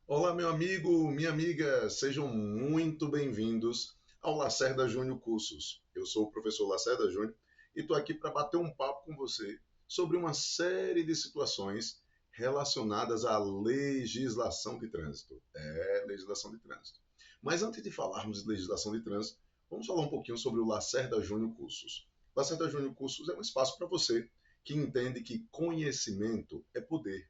Olá, meu amigo, minha amiga, sejam muito bem-vindos ao Lacerda Júnior Cursos. Eu sou o professor Lacerda Júnior e estou aqui para bater um papo com você sobre uma série de situações relacionadas à legislação de trânsito. Legislação de trânsito. Mas antes de falarmos de legislação de trânsito, vamos falar um pouquinho sobre o Lacerda Júnior Cursos. Lacerda Júnior Cursos é um espaço para você que entende que conhecimento é poder.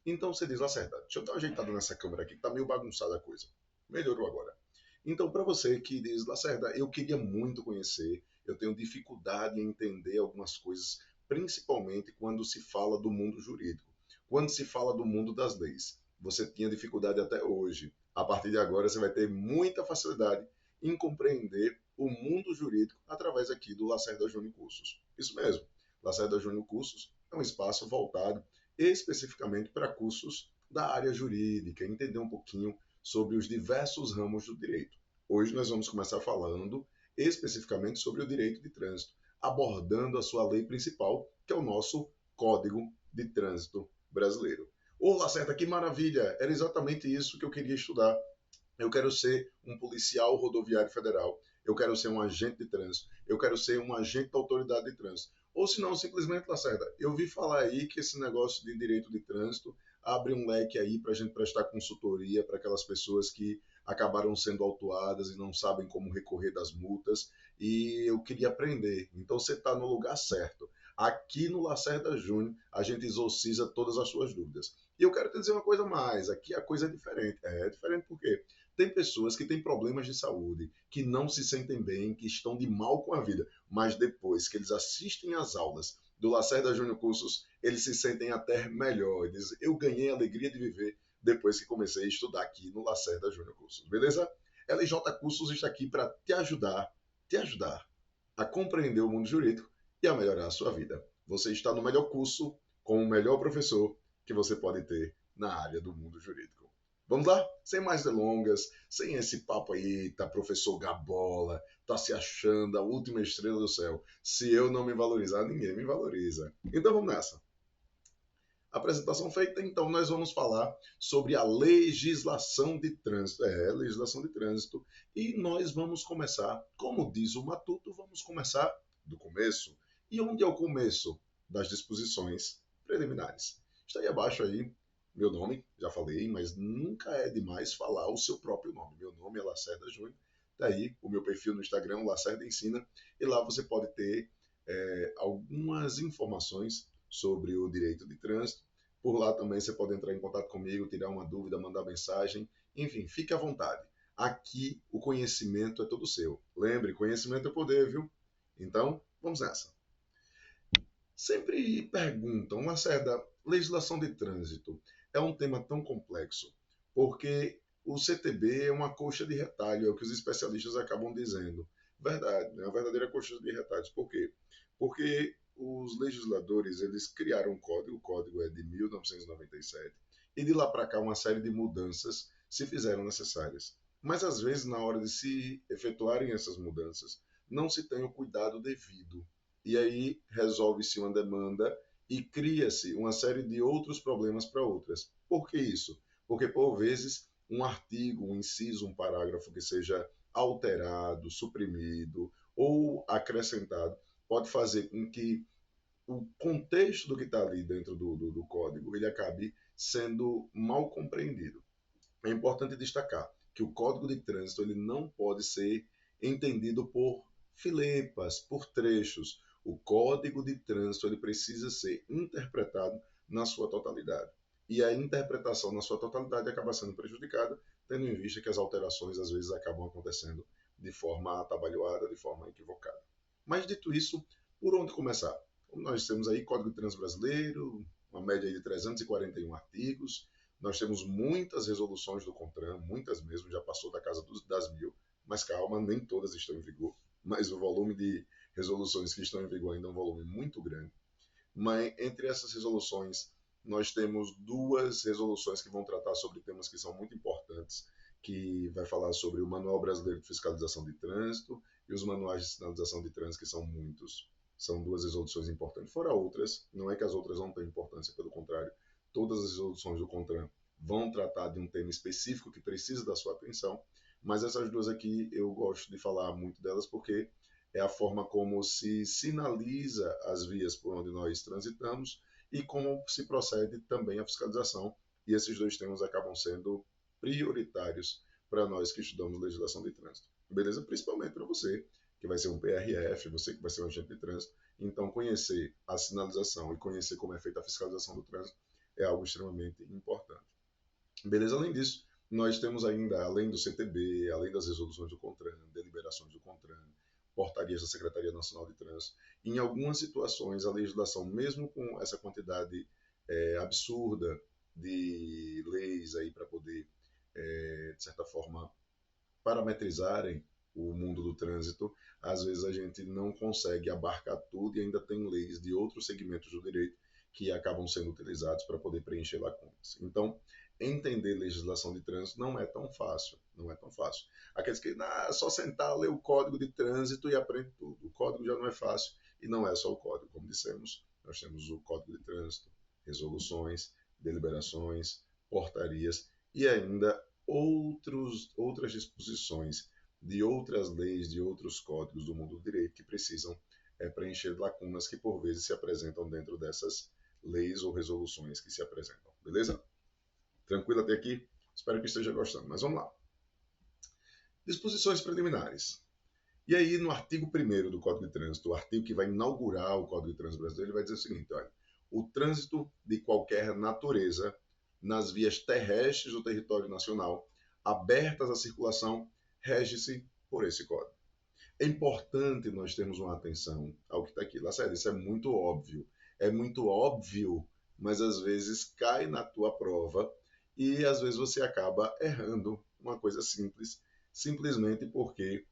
Então você diz, Lacerda, deixa eu dar uma ajeitada nessa câmera aqui, que tá meio bagunçada a coisa. Melhorou agora. Então, para você que diz, Lacerda, eu queria muito conhecer, eu tenho dificuldade em entender algumas coisas, principalmente quando se fala do mundo jurídico, quando se fala do mundo das leis. Você tinha dificuldade até hoje. A partir de agora, você vai ter muita facilidade em compreender o mundo jurídico através aqui do Lacerda Júnior Cursos. Isso mesmo. Lacerda Júnior Cursos é um espaço voltado especificamente para cursos da área jurídica, entender um pouquinho sobre os diversos ramos do direito. Hoje nós vamos começar falando especificamente sobre o direito de trânsito, abordando a sua lei principal, que é o nosso Código de Trânsito Brasileiro. Ô, Lacerda, que maravilha! Era exatamente isso que eu queria estudar. Eu quero ser um policial rodoviário federal. Eu quero ser um agente de trânsito. Eu quero ser um agente da autoridade de trânsito. Ou se não, simplesmente, Lacerda, eu vi falar aí que esse negócio de direito de trânsito abre um leque aí para a gente prestar consultoria para aquelas pessoas que acabaram sendo autuadas e não sabem como recorrer das multas. E eu queria aprender. Então você está no lugar certo. Aqui no Lacerda Júnior, a gente exorciza todas as suas dúvidas. E eu quero te dizer uma coisa mais. Aqui a coisa é diferente. É diferente por quê? Tem pessoas que têm problemas de saúde, que não se sentem bem, que estão de mal com a vida, mas depois que eles assistem às aulas do Lacerda Júnior Cursos, eles se sentem até melhor. Dizem, eu ganhei a alegria de viver depois que comecei a estudar aqui no Lacerda Júnior Cursos. Beleza? LJ Cursos está aqui para te ajudar a compreender o mundo jurídico e a melhorar a sua vida. Você está no melhor curso com o melhor professor que você pode ter na área do mundo jurídico. Vamos lá? Sem mais delongas, sem esse papo aí, tá professor Gabola, tá se achando a última estrela do céu. Se eu não me valorizar, ninguém me valoriza. Então vamos nessa. Apresentação feita, então nós vamos falar sobre a legislação de trânsito. Legislação de trânsito. E nós vamos começar, como diz o Matuto, vamos começar do começo. E onde é o começo? Das disposições preliminares. Está aí abaixo aí meu nome, já falei, mas nunca é demais falar o seu próprio nome. Meu nome é Lacerda Júnior. Está aí o meu perfil no Instagram, Lacerda Ensina. E lá você pode ter algumas informações sobre o direito de trânsito. Por lá também você pode entrar em contato comigo, tirar uma dúvida, mandar mensagem. Enfim, fique à vontade. Aqui o conhecimento é todo seu. Lembre, conhecimento é poder, viu? Então, vamos nessa. Sempre perguntam, Lacerda, legislação de trânsito é um tema tão complexo, porque o CTB é uma coxa de retalho, é o que os especialistas acabam dizendo. Verdade, é uma verdadeira coxa de retalhos. Por quê? Porque os legisladores eles criaram um código, o código é de 1997, e de lá para cá uma série de mudanças se fizeram necessárias. Mas às vezes, na hora de se efetuarem essas mudanças, não se tem o cuidado devido. E aí resolve-se uma demanda e cria-se uma série de outros problemas para outras. Por que isso? Porque, por vezes, um artigo, um inciso, um parágrafo que seja alterado, suprimido ou acrescentado pode fazer com que o contexto do que está ali dentro do código ele acabe sendo mal compreendido. É importante destacar que o Código de Trânsito ele não pode ser entendido por filepas, por trechos. O Código de Trânsito ele precisa ser interpretado na sua totalidade. E a interpretação na sua totalidade acaba sendo prejudicada, tendo em vista que as alterações às vezes acabam acontecendo de forma atabalhoada, de forma equivocada. Mas dito isso, por onde começar? Nós temos aí Código de Trânsito Brasileiro, uma média de 341 artigos, nós temos muitas resoluções do CONTRAN, muitas mesmo, já passou da casa das 1.000, mas calma, nem todas estão em vigor. Mas o volume de resoluções que estão em vigor ainda é um volume muito grande. Mas entre essas resoluções, nós temos duas resoluções que vão tratar sobre temas que são muito importantes, que vai falar sobre o Manual Brasileiro de Fiscalização de Trânsito e os manuais de sinalização de trânsito, que são muitos. São duas resoluções importantes. Fora outras, não é que as outras não têm importância, pelo contrário, todas as resoluções do CONTRAN vão tratar de um tema específico que precisa da sua atenção, mas essas duas aqui eu gosto de falar muito delas porque é a forma como se sinaliza as vias por onde nós transitamos e como se procede também a fiscalização. E esses dois temas acabam sendo prioritários para nós que estudamos legislação de trânsito. Beleza? Principalmente para você, que vai ser um PRF, você que vai ser um agente de trânsito. Então, conhecer a sinalização e conhecer como é feita a fiscalização do trânsito é algo extremamente importante. Beleza? Além disso, nós temos ainda, além do CTB, além das resoluções do CONTRAN, deliberações do CONTRAN, portarias da Secretaria Nacional de Trânsito, em algumas situações a legislação, mesmo com essa quantidade absurda de leis aí para poder, de certa forma, parametrizarem o mundo do trânsito, às vezes a gente não consegue abarcar tudo e ainda tem leis de outros segmentos do direito que acabam sendo utilizados para poder preencher lacunas. Então, entender legislação de trânsito não é tão fácil, não é tão fácil. Aqueles que, é só sentar, ler o código de trânsito e aprende tudo. O código já não é fácil e não é só o código, como dissemos, nós temos o código de trânsito, resoluções, deliberações, portarias e ainda outras disposições de outras leis, de outros códigos do mundo do direito que precisam preencher lacunas que por vezes se apresentam dentro dessas leis ou resoluções que se apresentam. Beleza? Tranquilo até aqui? Espero que esteja gostando, mas vamos lá. Disposições preliminares. E aí, no artigo 1º do Código de Trânsito, o artigo que vai inaugurar o Código de Trânsito brasileiro, ele vai dizer o seguinte, olha, o trânsito de qualquer natureza nas vias terrestres do território nacional, abertas à circulação, rege-se por esse código. É importante nós termos uma atenção ao que está aqui. Lacerda, isso é muito óbvio, mas às vezes cai na tua prova e às vezes você acaba errando uma coisa simples, simplesmente porque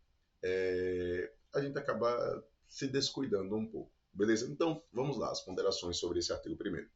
a gente acaba se descuidando um pouco. Beleza? Então, vamos lá, as ponderações sobre esse artigo 1º.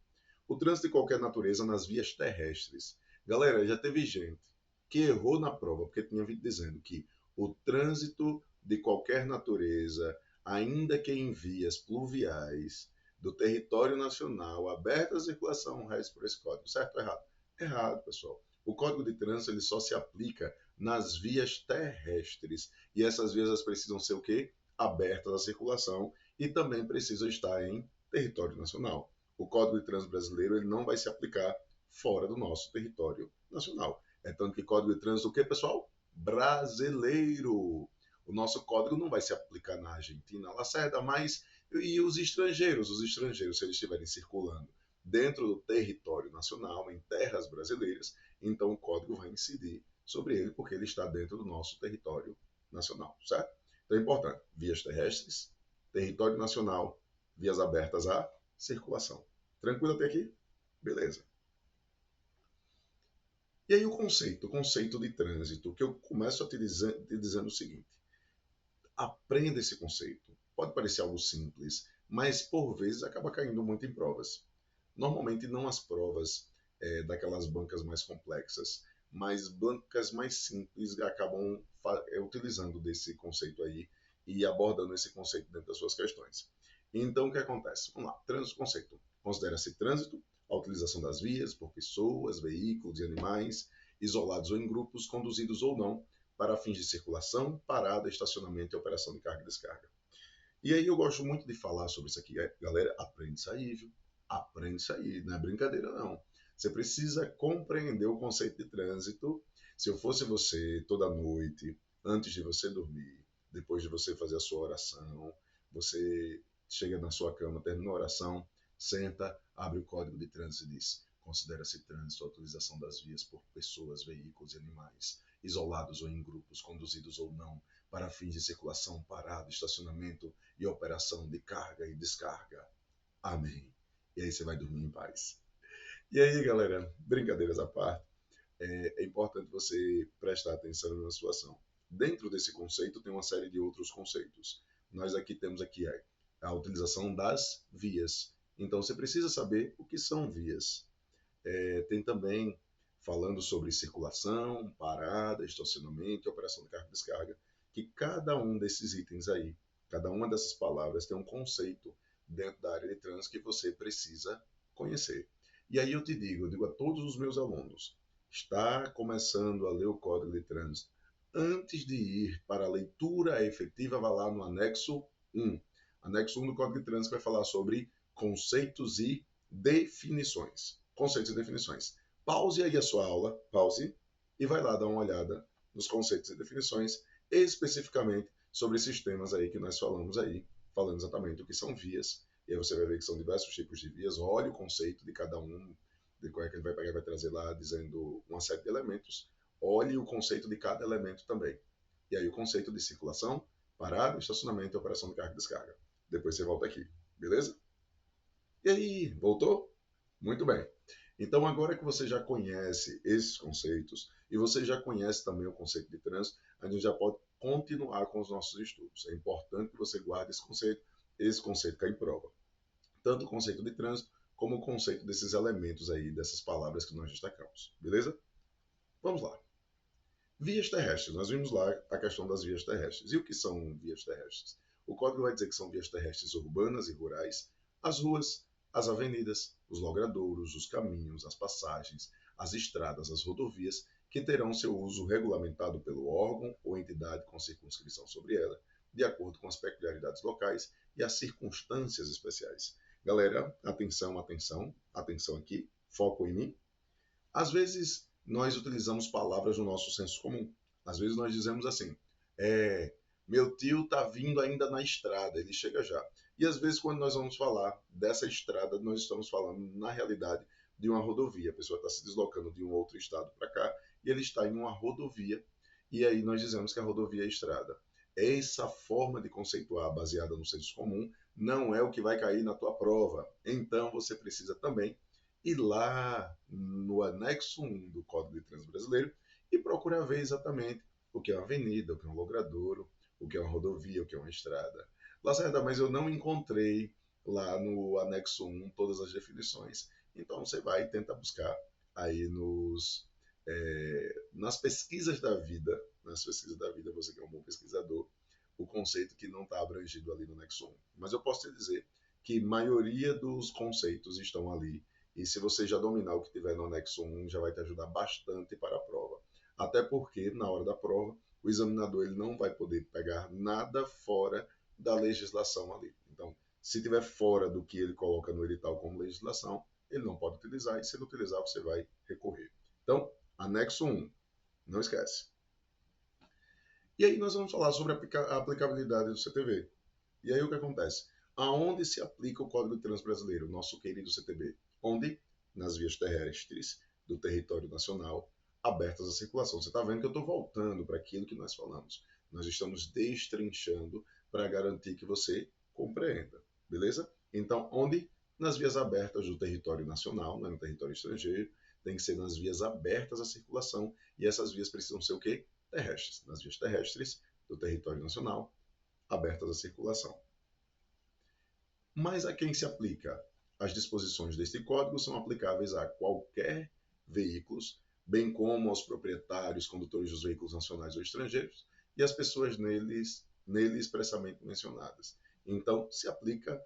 O trânsito de qualquer natureza nas vias terrestres. Galera, já teve gente que errou na prova, porque tinha vindo dizendo que o trânsito de qualquer natureza, ainda que em vias pluviais, do território nacional, aberta à circulação, rege por esse código. Certo ou errado? Errado, pessoal. O Código de Trânsito ele só se aplica nas vias terrestres. E essas vias elas precisam ser o quê? Abertas à circulação e também precisam estar em território nacional. O Código de Trânsito brasileiro ele não vai se aplicar fora do nosso território nacional. É tanto que Código de Trânsito o quê, pessoal? Brasileiro. O nosso código não vai se aplicar na Argentina, Lacerda, mas e os estrangeiros? Os estrangeiros, se eles estiverem circulando dentro do território nacional, em terras brasileiras, então o código vai incidir sobre ele, porque ele está dentro do nosso território nacional, certo? Então é importante, vias terrestres, território nacional, vias abertas à circulação. Tranquilo até aqui? Beleza. E aí o conceito de trânsito, que eu começo a te dizendo o seguinte, aprenda esse conceito. Pode parecer algo simples, mas por vezes acaba caindo muito em provas. Normalmente não as provas daquelas bancas mais complexas, mas bancas mais simples acabam utilizando desse conceito aí e abordando esse conceito dentro das suas questões. Então, o que acontece? Vamos lá, trânsito, conceito. Considera-se trânsito a utilização das vias por pessoas, veículos e animais, isolados ou em grupos, conduzidos ou não, para fins de circulação, parada, estacionamento e operação de carga e descarga. E aí eu gosto muito de falar sobre isso aqui. Galera, aprende isso aí, viu? Aprende isso aí, não é brincadeira não. Você precisa compreender o conceito de trânsito. Se eu fosse você, toda noite, antes de você dormir, depois de você fazer a sua oração, você chega na sua cama, termina a oração, senta, abre o código de trânsito e diz: considera-se trânsito a utilização das vias por pessoas, veículos e animais, isolados ou em grupos, conduzidos ou não, para fins de circulação, parada, estacionamento e operação de carga e descarga. Amém. E aí você vai dormir em paz. E aí, galera, brincadeiras à parte, é importante você prestar atenção na situação. Dentro desse conceito tem uma série de outros conceitos. Nós aqui temos aqui a utilização das vias. Então você precisa saber o que são vias. Tem também falando sobre circulação, parada, estacionamento e operação de carga e descarga, que cada um desses itens aí, cada uma dessas palavras tem um conceito dentro da área de trânsito que você precisa conhecer. E aí eu digo a todos os meus alunos, está começando a ler o Código de Trânsito, antes de ir para a leitura efetiva, vá lá no anexo 1. Anexo 1 do Código de Trânsito vai falar sobre conceitos e definições. Conceitos e definições. Pause aí a sua aula, pause, e vai lá dar uma olhada nos conceitos e definições, especificamente sobre esses temas aí que nós falamos aí, falando exatamente o que são vias. E aí você vai ver que são diversos tipos de vias. Olhe o conceito de cada um, de qual é que ele vai pegar, vai trazer lá, dizendo uma série de elementos. Olhe o conceito de cada elemento também. E aí o conceito de circulação, parada, estacionamento e operação de carga e descarga. Depois você volta aqui, beleza? E aí, voltou? Muito bem. Então, agora que você já conhece esses conceitos e você já conhece também o conceito de trânsito, a gente já pode continuar com os nossos estudos. É importante que você guarde esse conceito cai em prova. Tanto o conceito de trânsito como o conceito desses elementos aí, dessas palavras que nós destacamos. Beleza? Vamos lá. Vias terrestres. Nós vimos lá a questão das vias terrestres. E o que são vias terrestres? O código vai dizer que são vias terrestres urbanas e rurais, as ruas, as avenidas, os logradouros, os caminhos, as passagens, as estradas, as rodovias, que terão seu uso regulamentado pelo órgão ou entidade com circunscrição sobre ela, de acordo com as peculiaridades locais e as circunstâncias especiais. Galera, atenção, atenção, atenção aqui, foco em mim. Às vezes, nós utilizamos palavras no nosso senso comum. Às vezes nós dizemos assim, meu tio está vindo ainda na estrada, ele chega já. E às vezes quando nós vamos falar dessa estrada, nós estamos falando, na realidade, de uma rodovia. A pessoa está se deslocando de um outro estado para cá e ele está em uma rodovia. E aí nós dizemos que a rodovia é estrada. Essa forma de conceituar baseada no senso comum não é o que vai cair na tua prova. Então você precisa também ir lá no anexo 1 do Código de Trânsito Brasileiro e procurar ver exatamente o que é uma avenida, o que é um logradouro, o que é uma rodovia, o que é uma estrada. Lacerda, mas eu não encontrei lá no anexo 1 todas as definições. Então você vai e tenta buscar aí nas pesquisas da vida, você que é um bom pesquisador, o conceito que não está abrangido ali no anexo 1. Mas eu posso te dizer que a maioria dos conceitos estão ali e se você já dominar o que tiver no anexo 1, já vai te ajudar bastante para a prova. Até porque, na hora da prova, o examinador ele não vai poder pegar nada fora da legislação ali. Então, se tiver fora do que ele coloca no edital como legislação, ele não pode utilizar, e se ele utilizar, você vai recorrer. Então, anexo 1, não esquece. E aí nós vamos falar sobre a aplicabilidade do CTB. E aí o que acontece? Aonde se aplica o Código de Trânsito Brasileiro, nosso querido CTB? Onde? Nas vias terrestres do território nacional, abertas à circulação. Você está vendo que eu estou voltando para aquilo que nós falamos. Nós estamos destrinchando para garantir que você compreenda. Beleza? Então, onde? Nas vias abertas do território nacional, não é no território estrangeiro. Tem que ser nas vias abertas à circulação. E essas vias precisam ser o quê? Terrestres. Nas vias terrestres do território nacional, abertas à circulação. Mas a quem se aplica? As disposições deste código são aplicáveis a qualquer veículo, bem como aos proprietários, condutores dos veículos nacionais ou estrangeiros e às pessoas neles expressamente mencionadas. Então, se aplica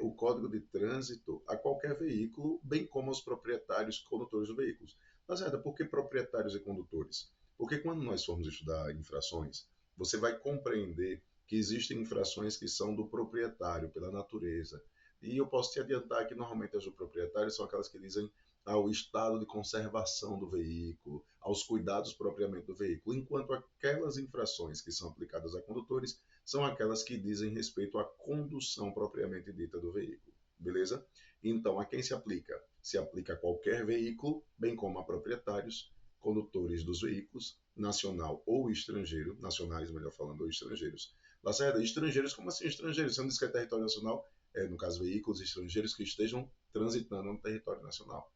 o Código de Trânsito a qualquer veículo, bem como aos proprietários, condutores dos veículos. Mas, por que proprietários e condutores? Porque quando nós formos estudar infrações, você vai compreender que existem infrações que são do proprietário, pela natureza. E eu posso te adiantar que normalmente as do proprietário são aquelas que dizem ao estado de conservação do veículo, aos cuidados propriamente do veículo, enquanto aquelas infrações que são aplicadas a condutores são aquelas que dizem respeito à condução propriamente dita do veículo. Beleza? Então, a quem se aplica? Se aplica a qualquer veículo, bem como a proprietários, condutores dos veículos, nacional ou estrangeiro, nacionais, melhor falando, ou estrangeiros. Lacerda, estrangeiros, como assim estrangeiros? Você não diz que é território nacional? No caso, veículos estrangeiros que estejam transitando no território nacional.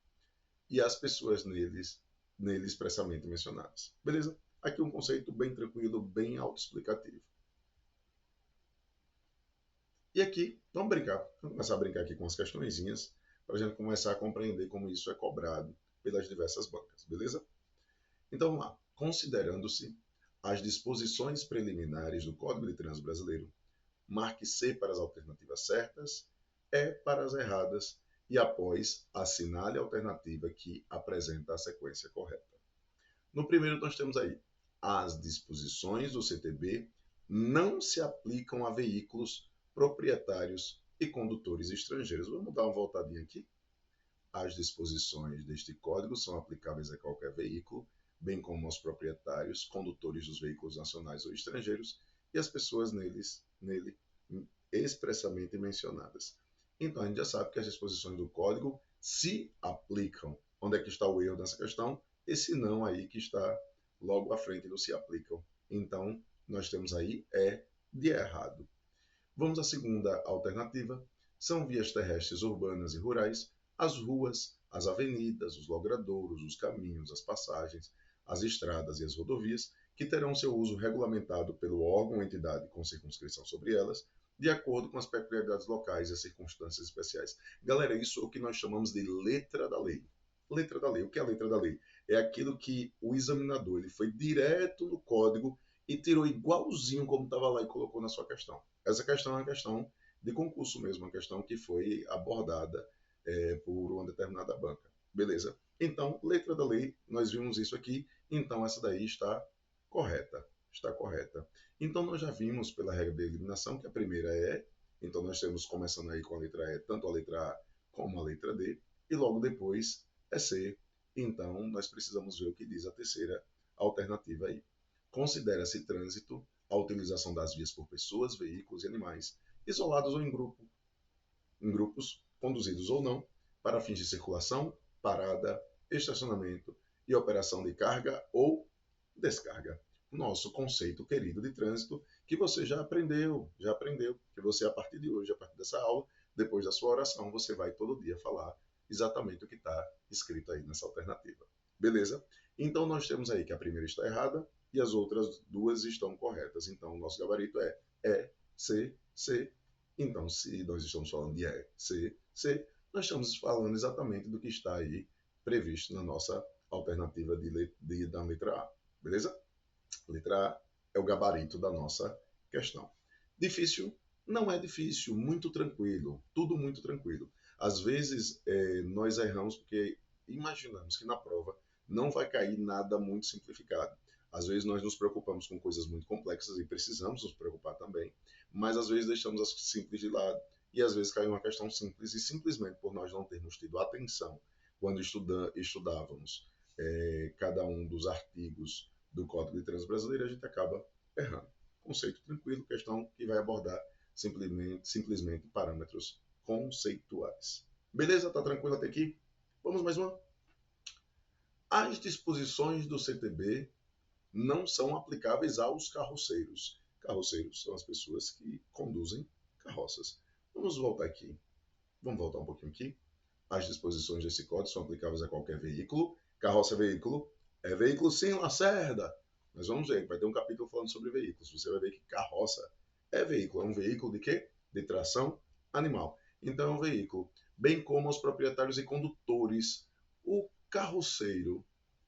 E as pessoas neles expressamente mencionadas. Beleza? Aqui um conceito bem tranquilo, bem autoexplicativo. E aqui, vamos começar a brincar aqui com as questõezinhas, para a gente começar a compreender como isso é cobrado pelas diversas bancas, beleza? Então vamos lá. Considerando-se as disposições preliminares do Código de Trânsito Brasileiro, marque C para as alternativas certas, E para as erradas e após assinale a alternativa que apresenta a sequência correta. No primeiro, nós temos aí: as disposições do CTB não se aplicam a veículos proprietários e condutores estrangeiros. Vamos dar uma voltadinha aqui. As disposições deste Código são aplicáveis a qualquer veículo, bem como aos proprietários, condutores dos veículos nacionais ou estrangeiros e as pessoas nele expressamente mencionadas. Então, a gente já sabe que as disposições do Código se aplicam. Onde é que está o erro nessa questão? Esse não aí que está logo à frente do se aplicam. Então, nós temos aí de errado. Vamos à segunda alternativa. São vias terrestres urbanas e rurais, as ruas, as avenidas, os logradouros, os caminhos, as passagens, as estradas e as rodovias, que terão seu uso regulamentado pelo órgão ou entidade com circunscrição sobre elas, de acordo com as peculiaridades locais e as circunstâncias especiais. Galera, isso é o que nós chamamos de letra da lei. Letra da lei. O que é a letra da lei? É aquilo que o examinador ele foi direto no código e tirou igualzinho como estava lá e colocou na sua questão. Essa questão é uma questão de concurso mesmo, uma questão que foi abordada por uma determinada banca. Beleza? Então, letra da lei, nós vimos isso aqui, então essa daí está correta. Está correta. Então, nós já vimos pela regra de eliminação que a primeira é, então nós temos começando aí com a letra E, tanto a letra A como a letra D, e logo depois é C. Então, nós precisamos ver o que diz a terceira alternativa aí. Considera-se trânsito a utilização das vias por pessoas, veículos e animais, isolados ou em grupos, conduzidos ou não, para fins de circulação, parada, estacionamento e operação de carga ou descarga. Nosso conceito querido de trânsito que você já aprendeu, que você a partir de hoje, a partir dessa aula, depois da sua oração, você vai todo dia falar exatamente o que está escrito aí nessa alternativa. Beleza? Então nós temos aí que a primeira está errada e as outras duas estão corretas. Então o nosso gabarito é E, C, C. Então, se nós estamos falando de E, C, C, nós estamos falando exatamente do que está aí previsto na nossa alternativa da letra A. Beleza? Letra A é o gabarito da nossa questão. Difícil? Não é difícil, muito tranquilo, tudo muito tranquilo. Às vezes nós erramos porque imaginamos que na prova não vai cair nada muito simplificado. Às vezes nós nos preocupamos com coisas muito complexas e precisamos nos preocupar também, mas às vezes deixamos as simples de lado e às vezes cai uma questão simples e simplesmente por nós não termos tido atenção quando estudávamos cada um dos artigos do Código de Trânsito Brasileiro, a gente acaba errando. Conceito tranquilo, questão que vai abordar simplesmente parâmetros conceituais. Beleza? Tá tranquilo até aqui? Vamos mais uma? As disposições do CTB não são aplicáveis aos carroceiros. Carroceiros são as pessoas que conduzem carroças. Vamos voltar aqui. Vamos voltar um pouquinho aqui. As disposições desse código são aplicáveis a qualquer veículo. Carroça é veículo. É veículo sim, Lacerda. Mas vamos ver, vai ter um capítulo falando sobre veículos. Você vai ver que carroça é veículo. É um veículo de quê? De tração animal. Então é um veículo. Bem como os proprietários e condutores. O carroceiro,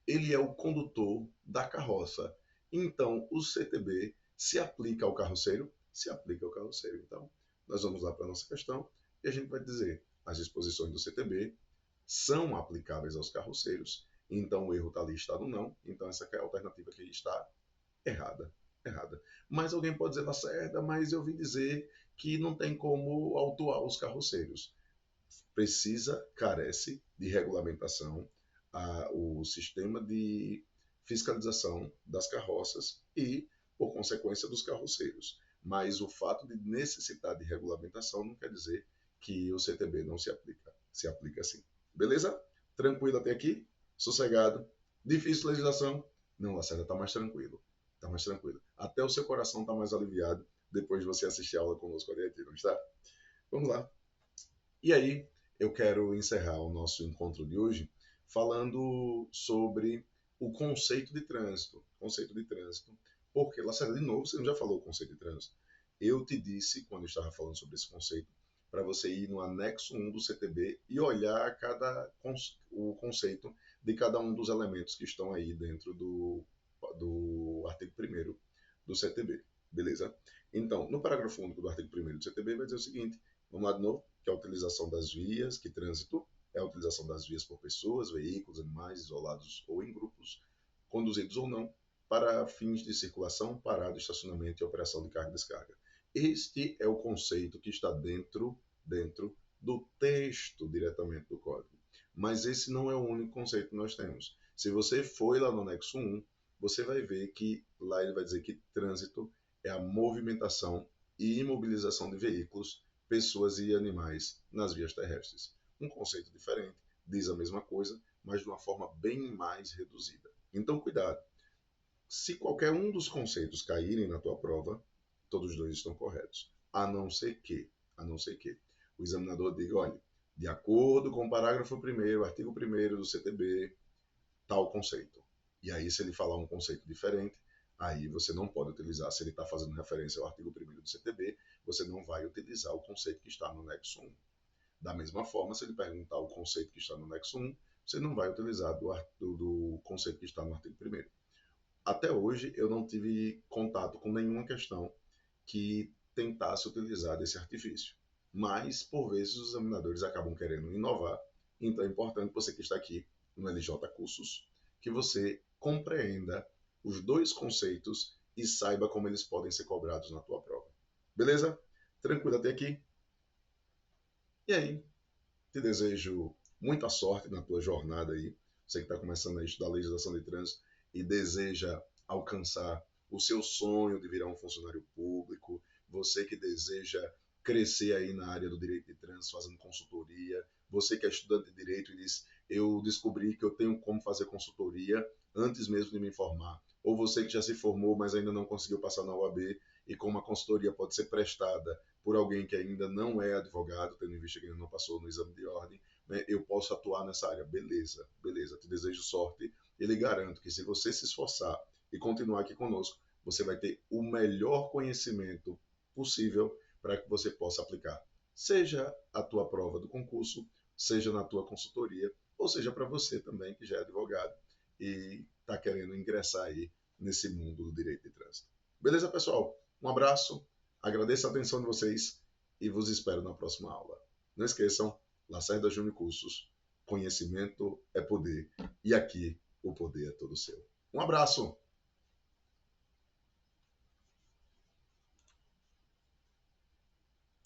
ele é o condutor da carroça. Então, o CTB se aplica ao carroceiro? Se aplica ao carroceiro. Então, nós vamos lá para a nossa questão e a gente vai dizer as disposições do CTB são aplicáveis aos carroceiros. Então, o erro está listado não. Então, essa é a alternativa que está errada. Errada. Mas alguém pode dizer, Lacerda, mas eu vim dizer que não tem como autuar os carroceiros. Carece de regulamentação o sistema de fiscalização das carroças e, por consequência, dos carroceiros. Mas o fato de necessitar de regulamentação não quer dizer que o CTB não se aplica. Se aplica sim. Beleza? Tranquilo até aqui? Sossegado? Difícil legislação? Não, Lacerda, está mais tranquilo. Está mais tranquilo. Até o seu coração está mais aliviado depois de você assistir a aula conosco ali, não está? Vamos lá. E aí, eu quero encerrar o nosso encontro de hoje falando sobre o conceito de trânsito. Conceito de trânsito. Porque, Lacerda, de novo, você não já falou o conceito de trânsito. Eu te disse, quando eu estava falando sobre esse conceito, para você ir no anexo 1 do CTB e olhar o conceito de cada um dos elementos que estão aí dentro do artigo 1º do CTB. Beleza? Então, no parágrafo único do artigo 1º do CTB vai dizer o seguinte, vamos lá de novo, que é a utilização das vias, que trânsito é a utilização das vias por pessoas, veículos, animais isolados ou em grupos, conduzidos ou não, para fins de circulação, parada, estacionamento e operação de carga e descarga. Este é o conceito que está dentro do texto diretamente do código. Mas esse não é o único conceito que nós temos. Se você for lá no anexo 1, você vai ver que lá ele vai dizer que trânsito é a movimentação e imobilização de veículos, pessoas e animais nas vias terrestres. Um conceito diferente, diz a mesma coisa, mas de uma forma bem mais reduzida. Então, cuidado. Se qualquer um dos conceitos caírem na tua prova, todos os dois estão corretos. A não ser que o examinador diga, olha, de acordo com o parágrafo 1º, artigo 1º do CTB, tal conceito. E aí, se ele falar um conceito diferente, aí você não pode utilizar. Se ele está fazendo referência ao artigo 1º do CTB, você não vai utilizar o conceito que está no anexo 1. Da mesma forma, se ele perguntar o conceito que está no anexo 1, você não vai utilizar do conceito que está no artigo 1º. Até hoje, eu não tive contato com nenhuma questão que tentasse utilizar desse artifício. Mas, por vezes, os examinadores acabam querendo inovar. Então, é importante você que está aqui no LJ Cursos, que você compreenda os dois conceitos e saiba como eles podem ser cobrados na tua prova. Beleza? Tranquilo até aqui? E aí, te desejo muita sorte na tua jornada aí. Você que está começando a estudar legislação de trânsito e deseja alcançar o seu sonho de virar um funcionário público, você que deseja crescer aí na área do direito de trânsito fazendo consultoria, você que é estudante de direito e diz, eu descobri que eu tenho como fazer consultoria antes mesmo de me formar, ou você que já se formou, mas ainda não conseguiu passar na OAB e como a consultoria pode ser prestada por alguém que ainda não é advogado, tendo em vista que ainda não passou no exame de ordem, né, eu posso atuar nessa área. Beleza, beleza, te desejo sorte e lhe garanto que se você se esforçar e continuar aqui conosco, você vai ter o melhor conhecimento possível para que você possa aplicar. Seja a tua prova do concurso, seja na tua consultoria, ou seja para você também que já é advogado e está querendo ingressar aí nesse mundo do direito de trânsito. Beleza, pessoal? Um abraço, agradeço a atenção de vocês e vos espero na próxima aula. Não esqueçam, Lacerda Júnior Cursos, conhecimento é poder e aqui o poder é todo seu. Um abraço!